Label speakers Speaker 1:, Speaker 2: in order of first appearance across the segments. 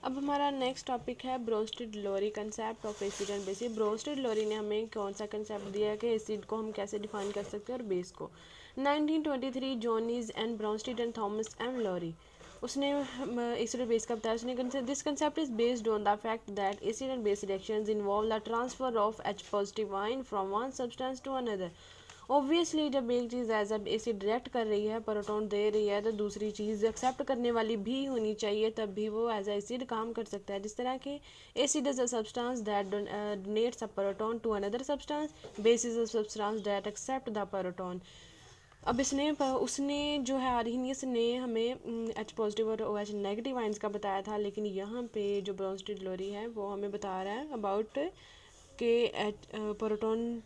Speaker 1: अब हमारा next topic है Bronsted Lowry concept of acid and base. Bronsted Lowry ने हमें कौन सा कंसेप्ट दिया है कि एसिड को हम कैसे डिफाइन कर सकते हैं और बेस को। 1923 Johannes and Bronsted and Thomas M Lowry, उसने एसिड और बेस का बताया। उसने this concept is based on the fact that acid and base reactions involve the transfer of H positive ion from one substance to another. Obviously जब एक चीज़ as a acid react कर रही है, प्रोटॉन दे रही है, तो दूसरी चीज़ एक्सेप्ट करने वाली भी होनी चाहिए, तब भी वो एज अ एसिड काम कर सकता है। जिस तरह के acid is a substance that donates a proton to another substance, base is a substance that accept the proton. अब उसने जो है आर्हीनियस ने हमें एच पॉजिटिव और OH नेगेटिव आइंस का बताया था, लेकिन यहाँ पे जो ब्रोस्टेड-लोरी है वो हमें बता रहा है अबाउट के प्रोटॉन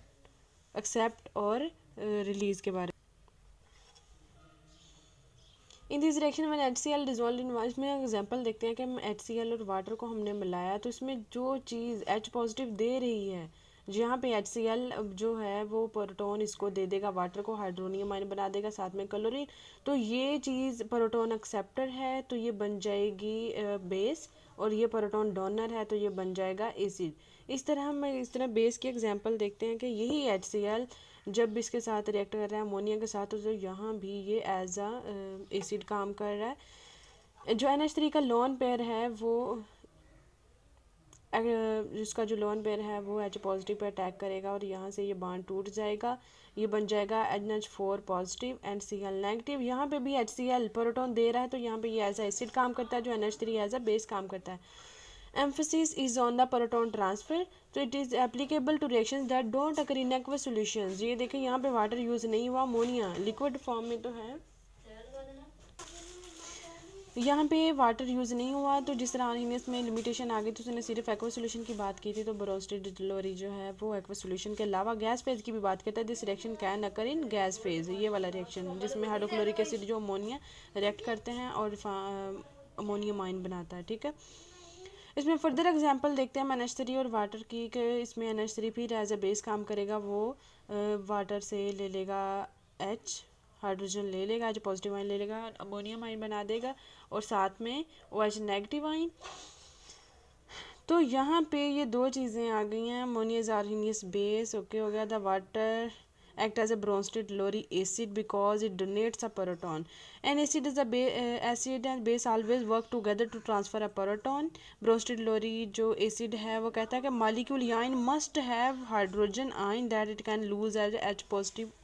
Speaker 1: एक्सेप्ट और रिलीज के बारे में। इन दिस रिएक्शन में HCl डिजोल्व इन वाटर, इसमें एग्जांपल देखते हैं कि हम HCl और वाटर को हमने मिलाया, तो इसमें जो चीज़ H पॉजिटिव दे रही है, जहाँ पे HCl जो है वो प्रोटॉन इसको दे देगा, वाटर को हाइड्रोनियम आयन बना देगा, साथ में क्लोरीन, तो ये चीज़ प्रोटॉन एक्सेप्टर है तो ये बन जाएगी बेस, और ये प्रोटॉन डोनर है तो ये बन जाएगा एसिड। इस तरह बेस की एग्जांपल देखते हैं कि यही HCl जब इसके साथ रिएक्ट कर रहा है अमोनिया के साथ, तो यहाँ भी ये एज अ एसिड काम कर रहा है। जो NH3 का लोन पेयर है वो जिसका जो लोन पेयर है वो H पॉजिटिव पे अटैक करेगा और यहाँ से ये बॉन्ड टूट जाएगा, ये बन जाएगा NH4 positive and Cl negative. यहाँ पे भी HCl प्रोटॉन दे रहा है तो यहाँ पे ये एज अ एसिड काम करता है, जो NH3 एज अ बेस काम करता है। Emphasis is on the proton transfer, तो it is applicable two reactions that don't occur in aqueous solutions. ये देखें यहाँ पे वाटर यूज़ नहीं हुआ, अमोनिया लिक्विड फॉर्म में तो है, यहाँ पे वाटर यूज़ नहीं हुआ, तो जिस तरह आर्हीनियस में लिमिटेशन आ गई तो उसने सिर्फ एक्वस सॉल्यूशन की बात की थी, तो ब्रोस्टेड-लोरी जो है वो एक्वस सॉल्यूशन के अलावा गैस फेज की भी बात करता है। This reaction can occur in gas phase, ये वाला रिएक्शन जिसमें हाइड्रोक्लोरिक एसिड जो अमोनिया रिएक्ट करते हैं और अमोनियम आयन बनाता है, ठीक है। इसमें फर्दर एग्जांपल देखते हैं NH3 और वाटर की, कि इसमें NH3 फिर एज अ बेस काम करेगा, वो वाटर से ले लेगा H, हाइड्रोजन ले लेगा, H पॉजिटिव आयन ले लेगा, अमोनियम आयन बना देगा और साथ में OH नेगेटिव आयन। तो यहाँ पे ये दो चीज़ें आ गई हैं, अमोनियस आर्हीनियस बेस, ओके हो गया। The water act as a Bronsted-Lowry acid because it donates a proton. An acid is acid and base always work together to transfer a proton. Bronsted-Lowry जो acid है वो कहता है कि molecule ion must have hydrogen ion that it can lose as H positive।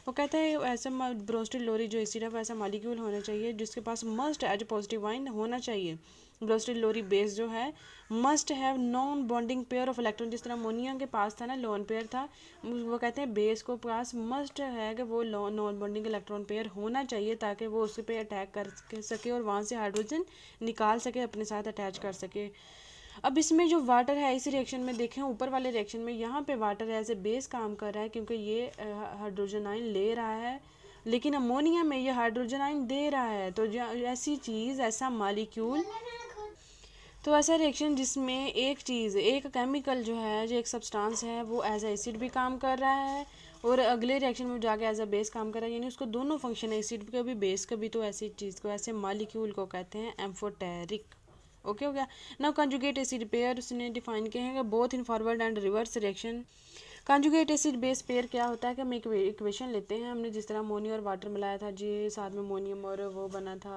Speaker 1: वो कहता है ऐसा ब्रोस्टेड-लोरी जो एसिड है वो ऐसा मॉलिक्यूल होना चाहिए जिसके पास मस्ट H पॉजिटिव आयन होना चाहिए। ब्रोस्टेड-लोरी बेस जो है must have non bonding pair of electron, जिस तरह अमोनिया के पास था ना लोन पेयर था, वो कहते हैं बेस को पास मस्ट है कि वो नॉन बॉन्डिंग इलेक्ट्रॉन पेयर होना चाहिए ताकि वो उस पर अटैक कर सके और वहाँ से हाइड्रोजन निकाल सके, अपने साथ अटैच कर सके। अब इसमें जो वाटर है इस रिएक्शन में देखें, ऊपर वाले रिएक्शन में यहाँ पे वाटर एज ए बेस काम कर रहा है क्योंकि ये हाइड्रोजन आयन ले रहा है, लेकिन अमोनिया में ये हाइड्रोजन आयन दे रहा है। तो ऐसी चीज़, ऐसा मॉलिक्यूल, तो ऐसा रिएक्शन जिसमें एक चीज़, एक केमिकल जो है, जो एक सब्सटेंस है, वो एज ए एसिड भी काम कर रहा है और अगले रिएक्शन में जाके एज अ बेस काम कर रहा है, यानी उसको दोनों फंक्शन है, एसिड का भी बेस का भी। तो ऐसी चीज़ को, ऐसे मॉलिक्यूल को कहते हैं एम्फोटेरिक। ओके हो गया। नाउ कंजुगेट एसिड पेयर उसने डिफाइन किए हैं कि both in forward and reverse reaction. Conjugate acid base pair क्या होता है कि हम एक इक्वेशन लेते हैं, हमने जिस तरह अमोनिया और वाटर मिलाया था जी, साथ में अमोनियम और वो बना था,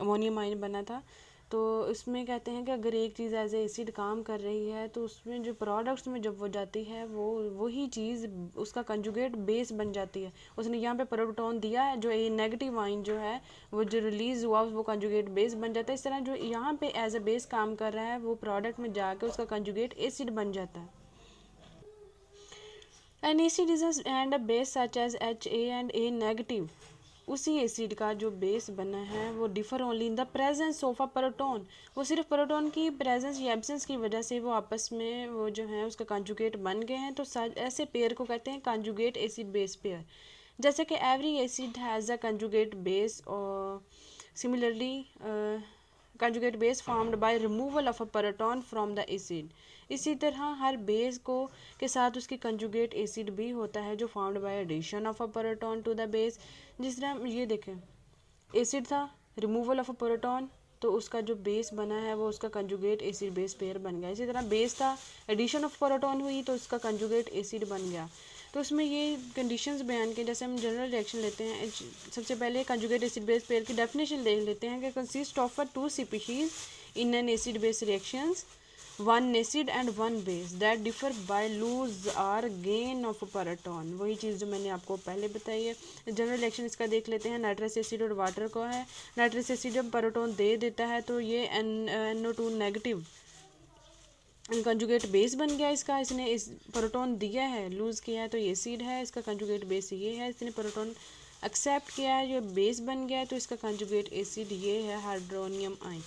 Speaker 1: अमोनियम आयन बना था, तो इसमें कहते हैं कि अगर एक चीज़ एज ए एसिड काम कर रही है तो उसमें जो प्रोडक्ट्स में जब वो जाती है वो वही चीज़ उसका कंजुगेट बेस बन जाती है। उसने यहाँ पे प्रोटॉन दिया है, जो ए नेगेटिव आयन जो है वो जो रिलीज हुआ वो कंजुगेट बेस बन जाता है। इस तरह जो यहाँ पे एज ए बेस काम कर रहा है वो प्रोडक्ट में जाके उसका कंजुगेट एसिड बन जाता है। An acid is and a base such as HA and A negative, उसी एसिड का जो बेस बना है वो differ only in the presence of a proton, वो सिर्फ प्रोटॉन की प्रेजेंस या एब्सेंस की वजह से वो आपस में वो जो है उसका कंजुगेट बन गए हैं। तो ऐसे पेयर को कहते हैं कंजुगेट एसिड बेस पेयर। जैसे कि every acid has a conjugate base, और similarly conjugate base formed by removal of a proton from the acid. इसी तरह हर बेस को के साथ उसकी कंजुगेट एसिड भी होता है जो formed by addition of a proton to the base. जिस तरह ये देखें, एसिड था, रिमूवल ऑफ अ प्रोटॉन, तो उसका जो बेस बना है वो उसका कंजुगेट एसिड बेस पेयर बन गया। इसी तरह बेस था, एडिशन ऑफ प्रोटॉन हुई तो उसका कंजुगेट एसिड बन गया। तो उसमें ये कंडीशंस बयान के, जैसे हम जनरल रिएक्शन लेते हैं, सबसे पहले कंजुगेट एसिड बेस पेयर की डेफिनेशन देख लेते हैं कि consist of 2 species in an acid base reactions, one acid and one base that differ by lose our gain of proton. वही चीज़ जो मैंने आपको पहले बताई है। जनरल रिएक्शन इसका देख लेते हैं। नाइट्रस एसिड और वाटर को है। नाइट्रस एसिड जब प्रोटॉन दे देता है तो ये NO2 नेगेटिव कंजुगेट बेस बन गया इसका। इसने इस प्रोटॉन दिया है, लूज़ किया है, तो ये एसिड है, इसका कंजुगेट बेस ये है। इसने प्रोटॉन एक्सेप्ट किया है, जो बेस बन गया है, तो इसका कंजुगेट एसिड ये है, हाइड्रोनियम आयन।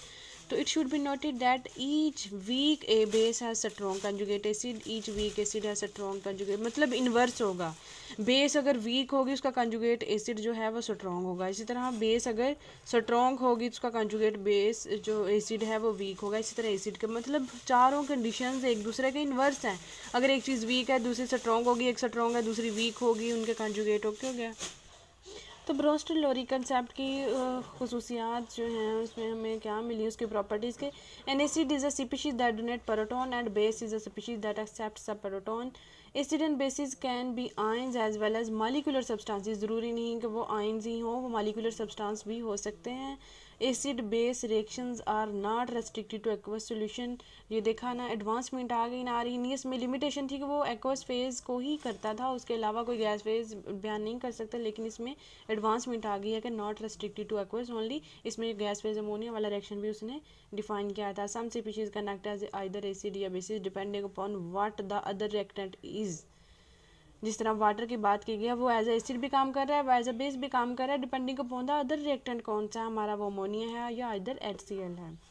Speaker 1: तो it should be noted that each weak a base has strong conjugate acid, each weak acid has strong conjugate, मतलब इन्वर्स होगा। बेस अगर वीक होगी उसका कंजुगेट एसिड जो है वो स्ट्रॉन्ग होगा। इसी तरह बेस अगर स्ट्रॉन्ग होगी तो उसका कंजुगेट बेस जो एसिड है वो वीक होगा। इसी तरह एसिड के मतलब चारों कंडीशंस एक दूसरे के इन्वर्स हैं। अगर एक चीज़ वीक है दूसरी स्ट्रॉन्ग होगी, एक स्ट्रॉन्ग है दूसरी वीक होगी, उनके कंजुगेट ओके हो गया। तो ब्रोस्टर-लोरी कंसेप्ट की खसूसियात जो हैं उसमें हमें क्या मिली, उसकी प्रॉपर्टीज़ के। An acid is a species that donate proton and base is a species that accepts a proton. Acid and bases can be ions as well as molecular substances. ज़रूरी नहीं कि वो आयंस ही हों, वो मॉलिक्यूलर सब्सटेंस भी हो सकते हैं। Acid base reactions are not restricted to aqueous solution. ये देखा ना, एडवांसमेंट आ गई ना आ रही नहीं। इसमें लिमिटेशन थी कि वो एक्वस फेज़ को ही करता था, उसके अलावा कोई गैस फेज़ बयान नहीं कर सकता, लेकिन इसमें एडवांसमेंट आ गई है कि not restricted to aqueous only. इसमें गैस फेज़ अमोनिया वाला रिएक्शन भी उसने डिफाइन किया था। Some species connect as either acid या bases depending upon what the other reactant is. जिस तरह वाटर की बात की गई है, वो एज ए एसिड भी काम कर रहा है, वो एज ए बेस भी काम कर रहा है, depending upon the other reactant कौन सा है हमारा, वो अमोनिया है या इधर HCl है।